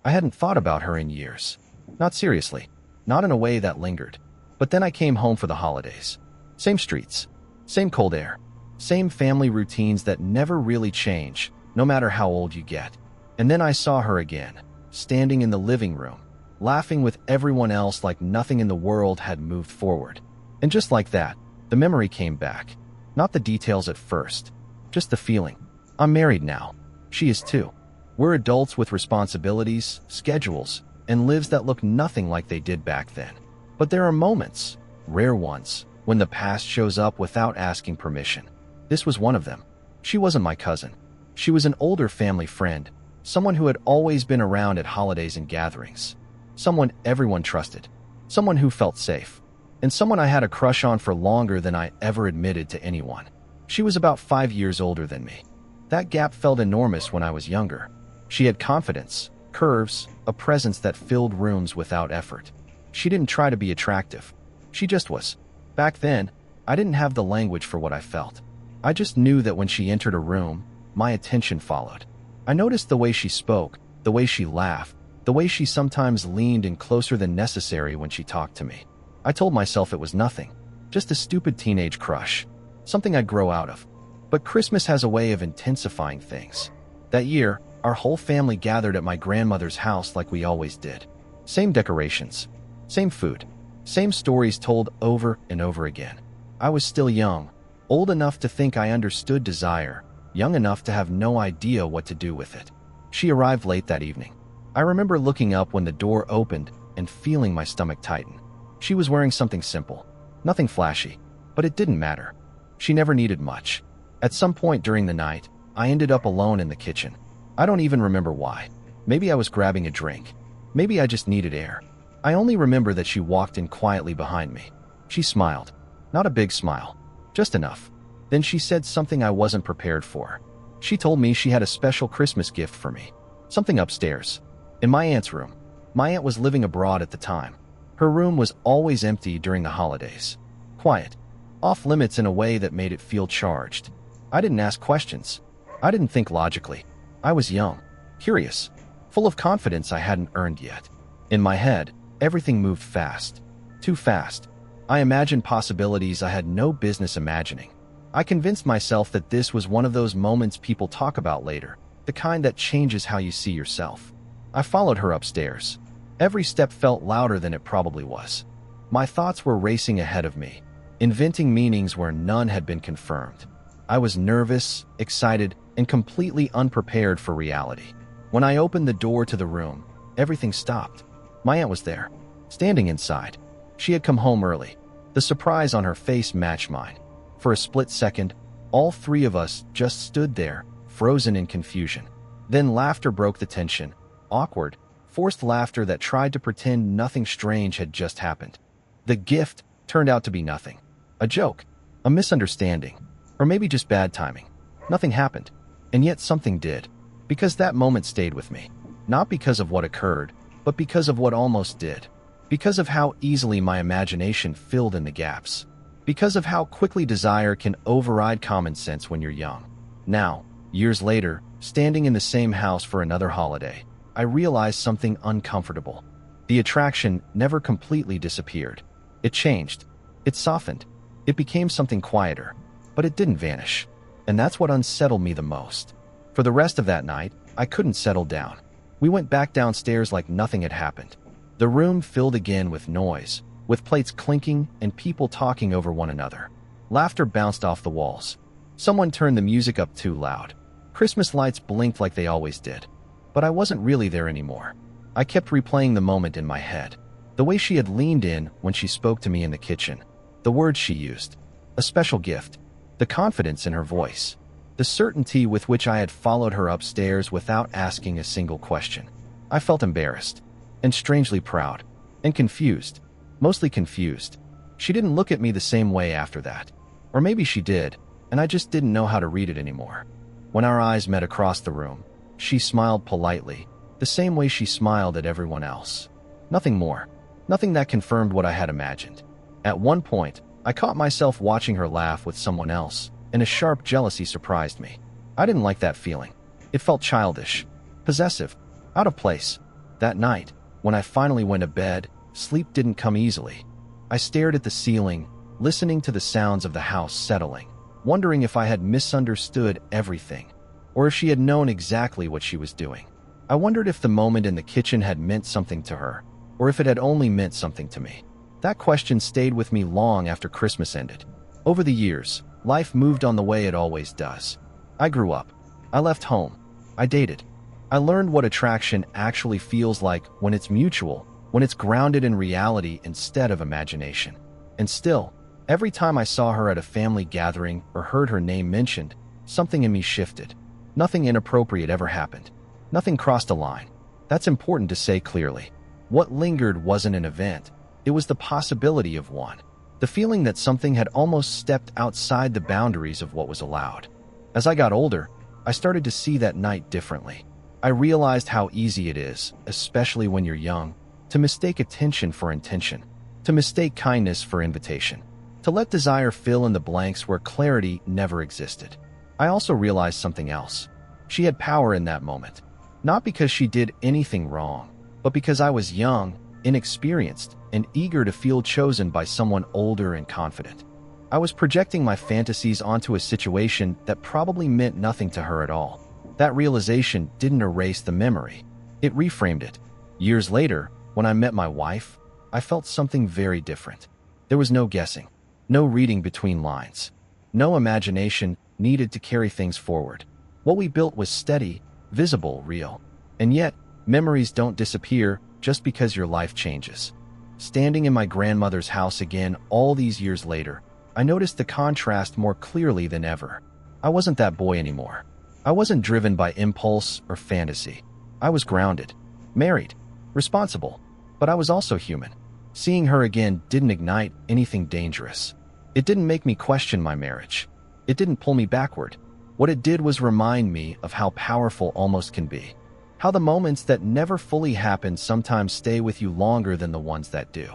I hadn't thought about her in years. Not seriously. Not in a way that lingered. But then I came home for the holidays. Same streets. Same cold air. Same family routines that never really change, no matter how old you get. And then I saw her again, standing in the living room, laughing with everyone else like nothing in the world had moved forward. And just like that, the memory came back. Not the details at first, just the feeling. I'm married now. She is too. We're adults with responsibilities, schedules, and lives that look nothing like they did back then. But there are moments, rare ones, when the past shows up without asking permission. This was one of them. She wasn't my cousin. She was an older family friend, someone who had always been around at holidays and gatherings. Someone everyone trusted. Someone who felt safe. And someone I had a crush on for longer than I ever admitted to anyone. She was about 5 years older than me. That gap felt enormous when I was younger. She had confidence, curves, a presence that filled rooms without effort. She didn't try to be attractive. She just was. Back then, I didn't have the language for what I felt. I just knew that when she entered a room, my attention followed. I noticed the way she spoke, the way she laughed, the way she sometimes leaned in closer than necessary when she talked to me. I told myself it was nothing, just a stupid teenage crush, something I'd grow out of. But Christmas has a way of intensifying things. That year, our whole family gathered at my grandmother's house like we always did. Same decorations, same food, same stories told over and over again. I was still young, old enough to think I understood desire, young enough to have no idea what to do with it. She arrived late that evening. I remember looking up when the door opened and feeling my stomach tighten. She was wearing something simple, nothing flashy, but it didn't matter. She never needed much. At some point during the night, I ended up alone in the kitchen. I don't even remember why. Maybe I was grabbing a drink. Maybe I just needed air. I only remember that she walked in quietly behind me. She smiled. Not a big smile, just enough. Then she said something I wasn't prepared for. She told me she had a special Christmas gift for me. Something upstairs, in my aunt's room. My aunt was living abroad at the time. Her room was always empty during the holidays. Quiet, off limits in a way that made it feel charged. I didn't ask questions. I didn't think logically. I was young, curious, full of confidence I hadn't earned yet. In my head, everything moved fast. Too fast. I imagined possibilities I had no business imagining. I convinced myself that this was one of those moments people talk about later, the kind that changes how you see yourself. I followed her upstairs. Every step felt louder than it probably was. My thoughts were racing ahead of me, inventing meanings where none had been confirmed. I was nervous, excited, and completely unprepared for reality. When I opened the door to the room, everything stopped. My aunt was there, standing inside. She had come home early. The surprise on her face matched mine. For a split second, all three of us just stood there, frozen in confusion. Then laughter broke the tension. Awkward, forced laughter that tried to pretend nothing strange had just happened. The gift turned out to be nothing. A joke, a misunderstanding, or maybe just bad timing. Nothing happened, and yet something did. Because that moment stayed with me. Not because of what occurred, but because of what almost did. Because of how easily my imagination filled in the gaps. Because of how quickly desire can override common sense when you're young. Now, years later, standing in the same house for another holiday, I realized something uncomfortable. The attraction never completely disappeared. It changed. It softened. It became something quieter. But it didn't vanish. And that's what unsettled me the most. For the rest of that night, I couldn't settle down. We went back downstairs like nothing had happened. The room filled again with noise, with plates clinking and people talking over one another. Laughter bounced off the walls. Someone turned the music up too loud. Christmas lights blinked like they always did. But I wasn't really there anymore. I kept replaying the moment in my head. The way she had leaned in when she spoke to me in the kitchen. The words she used. A special gift. The confidence in her voice. The certainty with which I had followed her upstairs without asking a single question. I felt embarrassed. And strangely proud. And confused. Mostly confused. She didn't look at me the same way after that. Or maybe she did, and I just didn't know how to read it anymore. When our eyes met across the room, she smiled politely, the same way she smiled at everyone else. Nothing more. Nothing that confirmed what I had imagined. At one point, I caught myself watching her laugh with someone else, and a sharp jealousy surprised me. I didn't like that feeling. It felt childish, possessive, out of place. That night, when I finally went to bed, sleep didn't come easily. I stared at the ceiling, listening to the sounds of the house settling, wondering if I had misunderstood everything, or if she had known exactly what she was doing. I wondered if the moment in the kitchen had meant something to her, or if it had only meant something to me. That question stayed with me long after Christmas ended. Over the years, life moved on the way it always does. I grew up. I left home. I dated. I learned what attraction actually feels like when it's mutual, when it's grounded in reality instead of imagination. And still, every time I saw her at a family gathering or heard her name mentioned, something in me shifted. Nothing inappropriate ever happened. Nothing crossed a line. That's important to say clearly. What lingered wasn't an event. It was the possibility of one. The feeling that something had almost stepped outside the boundaries of what was allowed. As I got older, I started to see that night differently. I realized how easy it is, especially when you're young, to mistake attention for intention, to mistake kindness for invitation, to let desire fill in the blanks where clarity never existed. I also realized something else. She had power in that moment. Not because she did anything wrong, but because I was young, inexperienced, and eager to feel chosen by someone older and confident. I was projecting my fantasies onto a situation that probably meant nothing to her at all. That realization didn't erase the memory. It reframed it. Years later, when I met my wife, I felt something very different. There was no guessing, no reading between lines, no imagination needed to carry things forward. What we built was steady, visible, real. And yet, memories don't disappear just because your life changes. Standing in my grandmother's house again all these years later, I noticed the contrast more clearly than ever. I wasn't that boy anymore. I wasn't driven by impulse or fantasy. I was grounded, married, responsible, but I was also human. Seeing her again didn't ignite anything dangerous. It didn't make me question my marriage. It didn't pull me backward. What it did was remind me of how powerful almost can be. How the moments that never fully happen sometimes stay with you longer than the ones that do.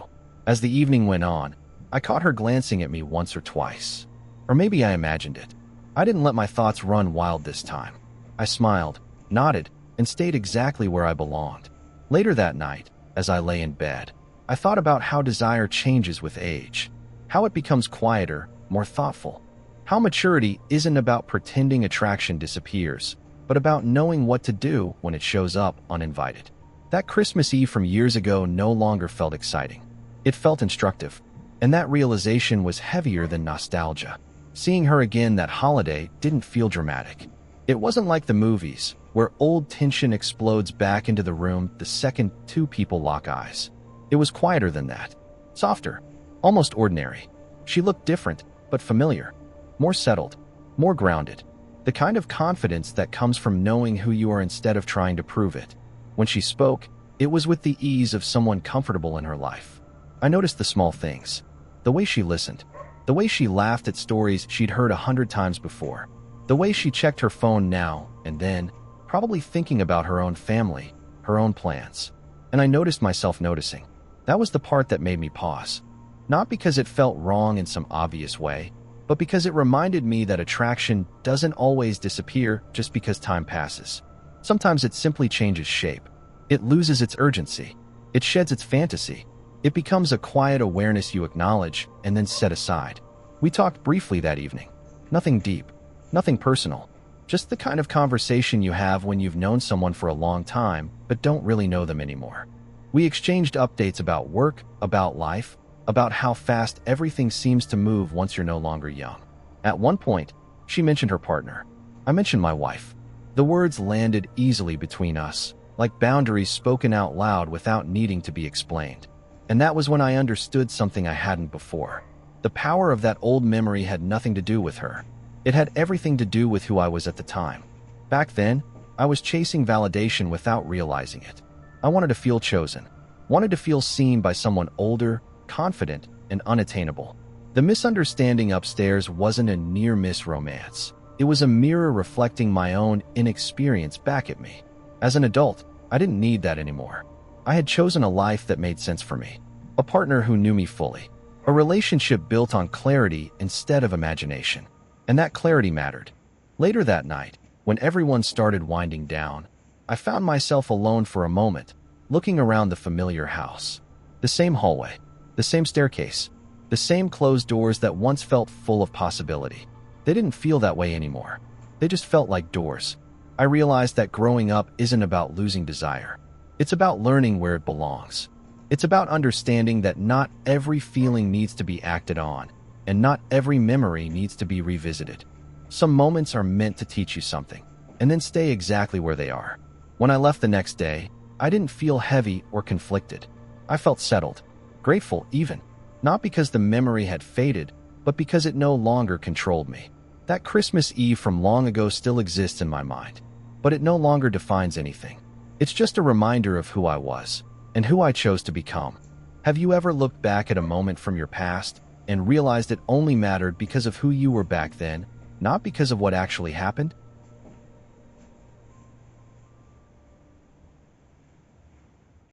As the evening went on, I caught her glancing at me once or twice. Or maybe I imagined it. I didn't let my thoughts run wild this time. I smiled, nodded, and stayed exactly where I belonged. Later that night, as I lay in bed, I thought about how desire changes with age. How it becomes quieter, more thoughtful. How maturity isn't about pretending attraction disappears, but about knowing what to do when it shows up uninvited. That Christmas Eve from years ago no longer felt exciting. It felt instructive, and that realization was heavier than nostalgia. Seeing her again that holiday didn't feel dramatic. It wasn't like the movies, where old tension explodes back into the room the second two people lock eyes. It was quieter than that. Softer, almost ordinary. She looked different, but familiar. More settled, more grounded. The kind of confidence that comes from knowing who you are instead of trying to prove it. When she spoke, it was with the ease of someone comfortable in her life. I noticed the small things. The way she listened. The way she laughed at stories she'd heard 100 times before. The way she checked her phone now and then, probably thinking about her own family, her own plans. And I noticed myself noticing. That was the part that made me pause. Not because it felt wrong in some obvious way, but because it reminded me that attraction doesn't always disappear just because time passes. Sometimes it simply changes shape. It loses its urgency. It sheds its fantasy. It becomes a quiet awareness you acknowledge and then set aside. We talked briefly that evening. Nothing deep, nothing personal. Just the kind of conversation you have when you've known someone for a long time but don't really know them anymore. We exchanged updates about work, about life, about how fast everything seems to move once you're no longer young. At one point, she mentioned her partner. I mentioned my wife. The words landed easily between us, like boundaries spoken out loud without needing to be explained. And that was when I understood something I hadn't before. The power of that old memory had nothing to do with her. It had everything to do with who I was at the time. Back then, I was chasing validation without realizing it. I wanted to feel chosen, wanted to feel seen by someone older, confident, and unattainable. The misunderstanding upstairs wasn't a near-miss romance. It was a mirror reflecting my own inexperience back at me. As an adult, I didn't need that anymore. I had chosen a life that made sense for me, a partner who knew me fully, a relationship built on clarity instead of imagination. And that clarity mattered. Later that night, when everyone started winding down, I found myself alone for a moment, looking around the familiar house. The same hallway, the same staircase, the same closed doors that once felt full of possibility. They didn't feel that way anymore. They just felt like doors. I realized that growing up isn't about losing desire. It's about learning where it belongs. It's about understanding that not every feeling needs to be acted on, and not every memory needs to be revisited. Some moments are meant to teach you something, and then stay exactly where they are. When I left the next day, I didn't feel heavy or conflicted. I felt settled, grateful even, not because the memory had faded, but because it no longer controlled me. That Christmas Eve from long ago still exists in my mind, but it no longer defines anything. It's just a reminder of who I was, and who I chose to become. Have you ever looked back at a moment from your past and realized it only mattered because of who you were back then, not because of what actually happened?